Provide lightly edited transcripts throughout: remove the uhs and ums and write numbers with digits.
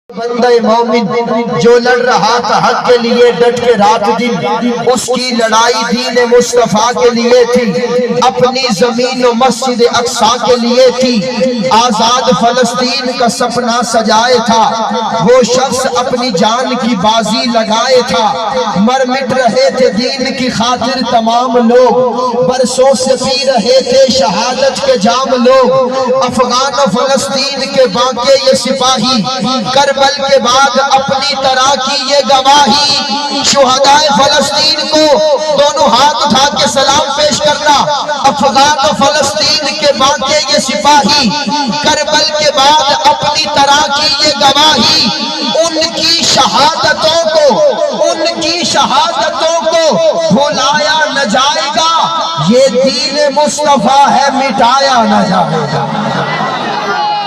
بندہ مومن جو لڑ رہا تھا حق کے لیے ڈٹ کے رات دن، اس کی لڑائی دین مصطفیٰ کے لیے تھی، اپنی زمین و مسجد اقصیٰ کے لیے تھی، آزاد فلسطین کا سپنا سجائے تھا، وہ شخص اپنی جان کی بازی لگائے تھا، مر مٹ رہے تھے دین کی خاطر تمام لوگ، برسوں سے پی رہے تھے شہادت کے جام لوگ، افغان و فلسطین کے باقی یہ سپاہی، کربل کے بعد اپنی طرح کی یہ گواہی، شہدائے فلسطین کو دونوں ہاتھ اٹھا کے سلام پیش کرنا، افغان و فلسطین کے باقی یہ سپاہی، کربل کے بعد اپنی طرح کی یہ گواہی، ان کی شہادتوں کو بھلایا نہ جائے گا، یہ دین مصطفیٰ ہے مٹایا نہ جائے گا۔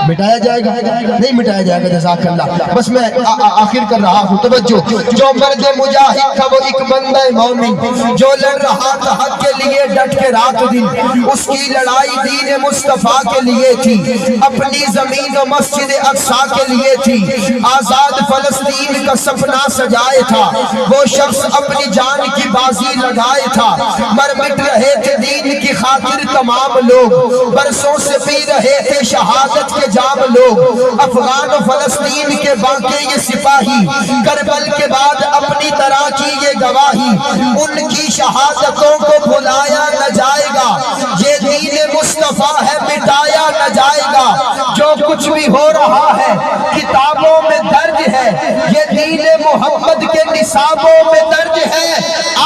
مٹایا جائے گا نہیں مٹایا جائے گا، جزاک اللہ۔ بس میں آخر کر رہا ہوں، توجہ۔ جو مرد مجاہد تھا وہ ایک بندہ مومن، جو لڑ رہا تھا حق کے لیے ڈٹ کے رات دن، اس کی لڑائی دین مصطفیٰ کے لیے تھی، اپنی زمین و مسجد اقصیٰ کے لیے تھی، آزاد فلسطین کا سپنا سجائے تھا، وہ شخص اپنی جان کی بازی لگائے تھا، مر مٹ رہے تھے دین کی خاطر تمام لوگ، برسوں سے پی رہے تھے شہادت کے جام لوگ، افغان و فلسطین کے باقی یہ سپاہی، کربل کے بعد اپنی طرح کی یہ گواہی، ان کی شہادتوں کو بھلایا نہ جائے گا، یہ دین مصطفیٰ ہے مٹایا نہ جائے گا، جو کچھ بھی ہو رہا ہے کتابوں میں درج ہے، یہ دین محمد کے نصابوں میں درج ہے،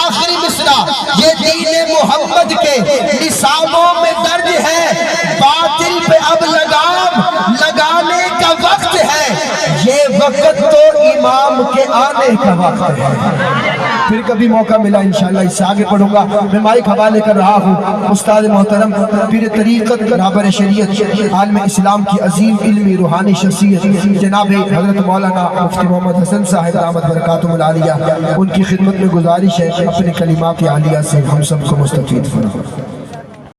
آخری مصرع، یہ دین محمد کے نصابوں میں درج ہے، باطل پہ اب لگانے کا وقت ہے، یہ وقت تو امام کے آنے کا وقت ہے۔ پھر کبھی موقع ملا انشاءاللہ اس سے آگے پڑھوں گا۔ میں مائک حوالے کر رہا ہوں استاد محترم پیر طریقت رہبر شریعت عالم اسلام کی عظیم علمی روحانی شخصیت جناب حضرت مولانا مفتی محمد حسن صاحب دامت برکاتہم العالیہ، ان کی خدمت میں گزارش ہے اپنے کلمات عالیہ سے ہم سب کو مستفید فرمائیں۔